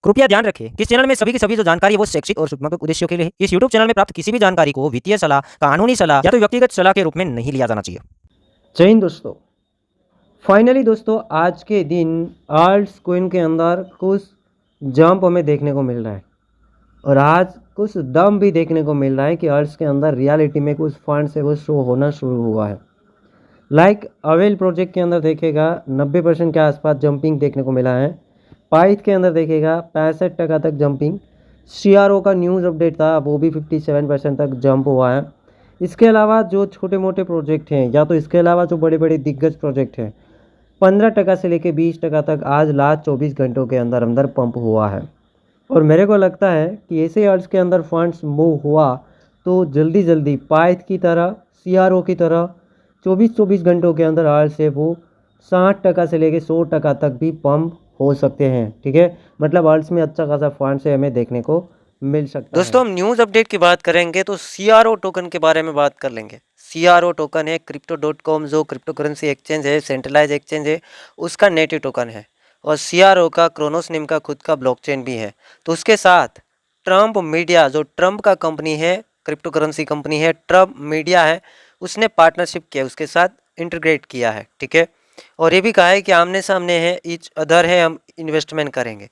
कृपया ध्यान रखें कि इस चैनल में सभी की सभी जो जानकारी है वो शैक्षिक और सूचनात्मक उद्देश्यों के लिए है। इस यूट्यूब चैनल में प्राप्त किसी भी जानकारी को वित्तीय सलाह, कानूनी सलाह या तो व्यक्तिगत सलाह के रूप में नहीं लिया जाना चाहिए। जय हिंद दोस्तों। फाइनली दोस्तों आज के दिन आल्ट्स कोइन के अंदर कुछ जंप हमें देखने को मिल रहा है और आज कुछ दम भी देखने को मिल रहा है कि आल्ट्स के अंदर रियलिटी में कुछ फंड्स है वो शो होना शुरू हुआ है। लाइक अवेल प्रोजेक्ट के अंदर देखेगा 90% के आसपास जंपिंग देखने को मिला है। पाइथ के अंदर देखेगा 65% तक जंपिंग। CRO का न्यूज़ अपडेट था वो भी 57% तक जंप हुआ है। इसके अलावा जो छोटे मोटे प्रोजेक्ट हैं या तो इसके अलावा जो बड़े बड़े दिग्गज प्रोजेक्ट हैं 15% से लेकर 20% तक आज लास्ट 24 घंटों के अंदर अंदर पंप हुआ है। और मेरे को लगता है कि ऐसे अर्ज के अंदर फंड्स मूव हुआ तो जल्दी जल्दी पाइथ की तरह CRO की तरह 24 घंटों के अंदर अर्ज से वो 60% से लेकर 100% तक भी पंप हो सकते हैं। ठीक है, मतलब अर्ज में अच्छा खासा फंड से हमें देखने को मिल सकता है। दोस्तों हम न्यूज़ अपडेट की बात करेंगे तो CRO टोकन के बारे में बात कर लेंगे। CRO टोकन है Crypto.com, जो क्रिप्टो करेंसी एक्सचेंज है, सेंट्रलाइज एक्सचेंज है, उसका नेटिव टोकन है। और CRO का क्रोनोस नेम का खुद का ब्लॉकचेन भी है। तो उसके साथ ट्रम्प मीडिया, जो ट्रम्प का कंपनी है, क्रिप्टो करेंसी कंपनी है, ट्रम्प मीडिया है, उसने पार्टनरशिप किया, उसके साथ इंटीग्रेट किया है। ठीक है, और ये भी कहा है कि आमने सामने है, ईच अदर है, हम इन्वेस्टमेंट करेंगे।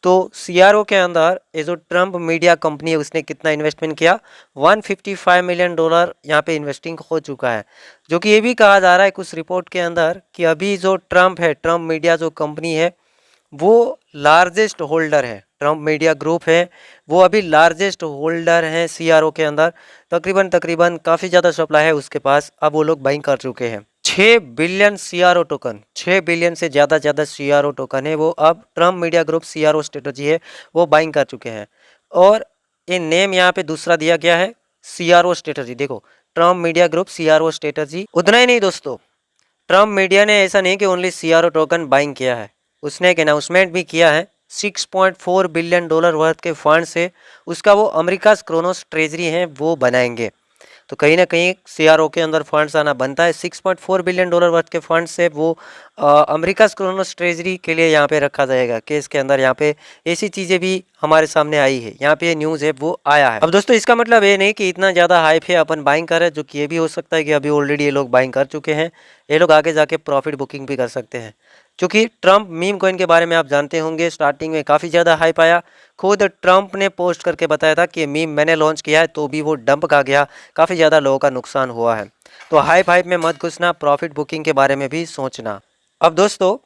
तो CRO के अंदर ये जो ट्रम्प मीडिया कंपनी है उसने कितना इन्वेस्टमेंट किया, $155 मिलियन यहाँ पे इन्वेस्टिंग हो चुका है। जो कि ये भी कहा जा रहा है कुछ रिपोर्ट के अंदर कि अभी जो ट्रम्प है, ट्रम्प मीडिया जो कंपनी है वो लार्जेस्ट होल्डर है, ट्रम्प मीडिया ग्रुप है वो अभी लार्जेस्ट होल्डर है CRO के अंदर। तकरीबन काफ़ी ज़्यादा सप्लाई है उसके पास, अब वो लोग बाइंग कर चुके हैं 6 बिलियन CRO टोकन, 6 बिलियन से ज़्यादा CRO टोकन है वो अब Trump media group CRO strategy है वो बाइंग कर चुके हैं। और ये नेम यहाँ पे दूसरा दिया गया है CRO स्ट्रेटजी। देखो, Trump media group CRO strategy. उतना ही नहीं दोस्तों, ट्रम्प मीडिया ने ऐसा नहीं कि ओनली CRO टोकन बाइंग किया है, उसने एक अनाउंसमेंट भी किया है $6.4 बिलियन वर्थ के फंड से उसका वो अमेरिका क्रोनोस ट्रेजरी है वो बनाएंगे। तो कहीं ना कहीं CRO के अंदर फंड्स आना बनता है। $6.4 बिलियन वर्थ के फंड से वो अमेरिका क्रोनोस ट्रेजरी के लिए यहाँ पे रखा जाएगा। केस के अंदर यहाँ पे ऐसी चीज़ें भी हमारे सामने आई है, यहाँ पे न्यूज़ है वो आया है। अब दोस्तों इसका मतलब ये नहीं कि इतना ज़्यादा हाइप है अपन बाइंग कर रहे हैं, जो कि ये भी हो सकता है कि अभी ऑलरेडी ये लोग बाइंग कर चुके हैं, ये लोग आगे जाके प्रॉफिट बुकिंग भी कर सकते हैं। क्योंकि ट्रम्प मीम कॉइन के बारे में आप जानते होंगे, स्टार्टिंग में काफ़ी ज़्यादा हाइप आया। खुद ट्रम्प ने पोस्ट करके बताया था कि मीम मैंने लॉन्च किया है, तो भी वो डंप का गया, काफ़ी ज़्यादा लोगों का नुकसान हुआ है। तो हाइप में मत घुसना, प्रॉफिट बुकिंग के बारे में भी सोचना। अब दोस्तों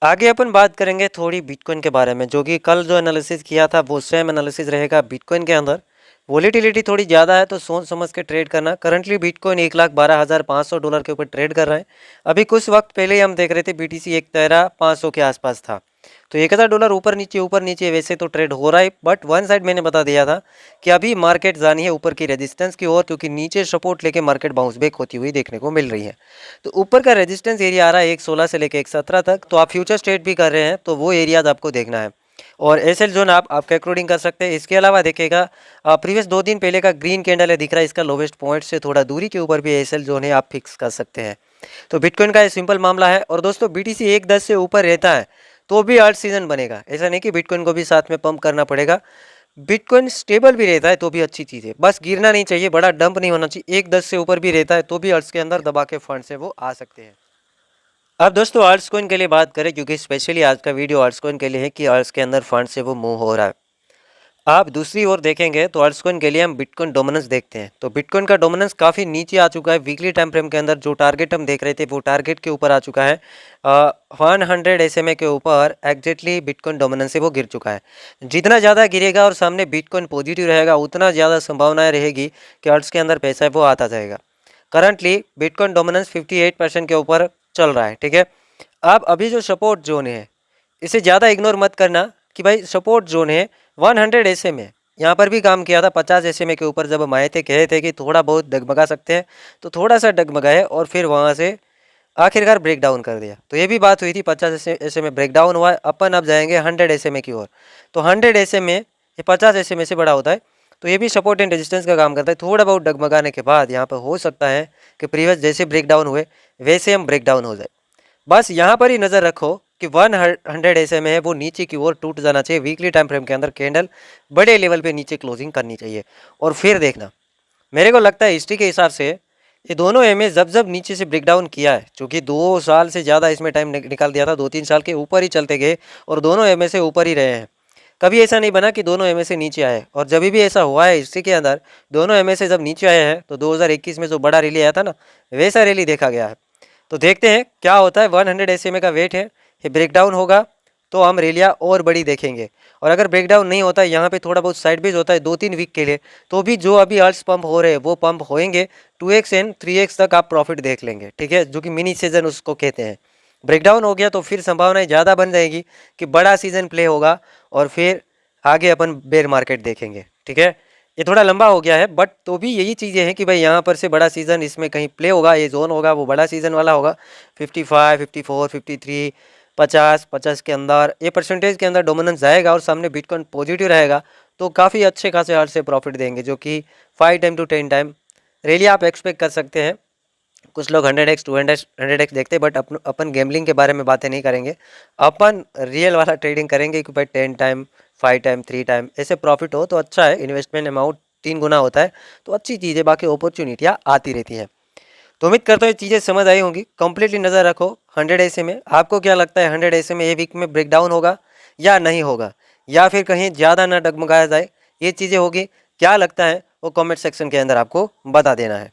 आगे अपन बात करेंगे थोड़ी बिटकॉइन के बारे में, जो कि कल जो एनालिसिस किया था वो सेम एनालिसिस रहेगा बिटकॉइन के अंदर। वोलेटिलिटी थोड़ी ज़्यादा है तो सोच समझ के ट्रेड करना। करंटली बिटकॉइन $1,12,500 के ऊपर ट्रेड कर रहा है। अभी कुछ वक्त पहले हम देख रहे थे BTC 1,13,500 के आसपास था, तो $1,000 ऊपर नीचे वैसे तो ट्रेड हो रहा है। बट वन साइड मैंने बता दिया था कि अभी मार्केट जानी है ऊपर की रेजिस्टेंस की ओर, क्योंकि नीचे सपोर्ट लेके मार्केट बाउंस बैक होती हुई देखने को मिल रही है। तो ऊपर का रेजिस्टेंस एरिया आ रहा है 116 से लेकर 117 तक। तो आप फ्यूचर ट्रेड भी कर रहे हैं तो वो एरियाज आपको देखना है, और एसएल जोन आप कैलकुलेटिंग कर सकते हैं। इसके अलावा देखिएगा प्रीवियस 2 दिन पहले का ग्रीन कैंडल है दिख रहा है, इसका लोवेस्ट पॉइंट से थोड़ा दूरी के ऊपर भी एसएल जोन है, आप फिक्स कर सकते हैं। तो बिटकॉइन का ये सिंपल मामला है। और दोस्तों BTC 110 से ऊपर रहता है तो भी आर्ट सीजन बनेगा, ऐसा नहीं कि बिटकॉइन को भी साथ में पंप करना पड़ेगा। बिटकॉइन स्टेबल भी रहता है तो भी अच्छी चीज़ है, बस गिरना नहीं चाहिए, बड़ा डंप नहीं होना चाहिए। 110 से ऊपर भी रहता है तो भी अर्ट्स के अंदर दबा के फंड से वो आ सकते हैं। अब दोस्तों आर्ट्स कॉइन के लिए बात करें, क्योंकि स्पेशली आज का वीडियो आर्ट्स कॉइन के लिए है कि आर्ट्स के अंदर फंड से वो मूव हो रहा है। आप दूसरी ओर देखेंगे तो आर्ट्स कॉइन के लिए हम बिटकॉइन डोमिनेंस देखते हैं। तो बिटकॉइन का डोमिनेंस काफ़ी नीचे आ चुका है। वीकली टाइम फ्रेम के अंदर जो टारगेट हम देख रहे थे वो टारगेट के ऊपर आ चुका है। 100 SMA के ऊपर एग्जैक्टली बिटकॉइन डोमिनेंस से वो गिर चुका है। जितना ज़्यादा गिरेगा और सामने बिटकॉइन पॉजिटिव रहेगा उतना ज़्यादा संभावनाएं रहेगी कि आर्ट्स के अंदर पैसा है वो आता जाएगा। करंटली बिटकॉइन डोमिनेंस 58% के ऊपर चल रहा है। ठीक है, अब अभी जो सपोर्ट जोन है इसे ज़्यादा इग्नोर मत करना कि भाई सपोर्ट जोन है 100 SMA। यहाँ पर भी काम किया था 50 SMA के ऊपर, जब हम आए थे कहे थे कि थोड़ा बहुत डगमगा सकते हैं, तो थोड़ा सा डगमगाए और फिर वहाँ से आखिरकार ब्रेक डाउन कर दिया। तो ये भी बात हुई थी, 50 SMA ब्रेक डाउन हुआ, अपन अब जाएंगे 100 SMA की ओर। तो 100 SMA ये 50 SMA से बड़ा होता है, तो ये भी सपोर्ट एंड रेजिस्टेंस का काम करता है। थोड़ा बहुत डगमगाने के बाद यहाँ पर हो सकता है कि प्रीवियस जैसे ब्रेक डाउन हुए वैसे हम ब्रेक डाउन हो जाए। बस यहाँ पर ही नज़र रखो कि 100 SMA है वो नीचे की ओर टूट जाना चाहिए। वीकली टाइम फ्रेम के अंदर कैंडल बड़े लेवल पे नीचे क्लोजिंग करनी चाहिए। और फिर देखना, मेरे को लगता है हिस्ट्री के हिसाब से ये दोनों एमए जब जब नीचे से ब्रेक डाउन किया है, क्योंकि 2 साल से ज़्यादा इसमें टाइम निकाल दिया था, 2-3 साल के ऊपर ही चलते गए और दोनों एमए से ऊपर ही रहे हैं। कभी ऐसा नहीं बना कि दोनों एमए से नीचे आए। और जब भी ऐसा हुआ है हिस्ट्री के अंदर, दोनों एमए से जब नीचे आए हैं तो 2021 में जो बड़ा रैली आया था ना, वैसा रैली देखा गया है। तो देखते हैं क्या होता है। 100 SMA का वेट है, ये ब्रेकडाउन होगा तो हम रैलियाँ और बड़ी देखेंगे। और अगर ब्रेकडाउन नहीं होता है, यहाँ पे थोड़ा बहुत साइड बेज होता है 2-3 वीक के लिए, तो भी जो अभी अर्ट्स पंप हो रहे हैं वो पंप होएंगे, 2x एंड 3x तक आप प्रॉफिट देख लेंगे, ठीक है, जो कि मिनी सीजन उसको कहते हैं। ब्रेकडाउन हो गया तो फिर संभावनाएं ज़्यादा बन जाएगी कि बड़ा सीजन प्ले होगा और फिर आगे अपन बेयर मार्केट देखेंगे, ठीक है। ये थोड़ा लंबा हो गया है, बट तो भी यही चीज़ें हैं कि भाई यहाँ पर से बड़ा सीजन इसमें कहीं प्ले होगा, ये जोन होगा वो बड़ा सीजन वाला होगा। 55, 54, 53, 50 के अंदर ये परसेंटेज के अंदर डोमिनेंस जाएगा और सामने बिटकॉइन पॉजिटिव रहेगा तो काफ़ी अच्छे खासे हार्ड से प्रॉफिट देंगे, जो कि 5 टाइम to 10 टाइम रैली आप एक्सपेक्ट कर सकते हैं। कुछ लोग 100x 200x देखते हैं, बट अपन गैम्बलिंग के बारे में बातें नहीं करेंगे, अपन रियल वाला ट्रेडिंग करेंगे कि भाई 10 टाइम 5 टाइम 3 टाइम ऐसे प्रॉफिट हो तो अच्छा है। इन्वेस्टमेंट अमाउंट 3 गुना होता है तो अच्छी चीज़ है, बाकी अपॉर्चुनिटियाँ आती रहती हैं। तो उम्मीद करता हूँ ये चीज़ें समझ आई होंगी। कंप्लीटली नज़र रखो 100 SMA। आपको क्या लगता है 100 SMA ये वीक में ब्रेकडाउन होगा या नहीं होगा, या फिर कहीं ज़्यादा ना डगमगाया जाए, ये चीज़ें होगी? क्या लगता है वो कमेंट सेक्शन के अंदर आपको बता देना है।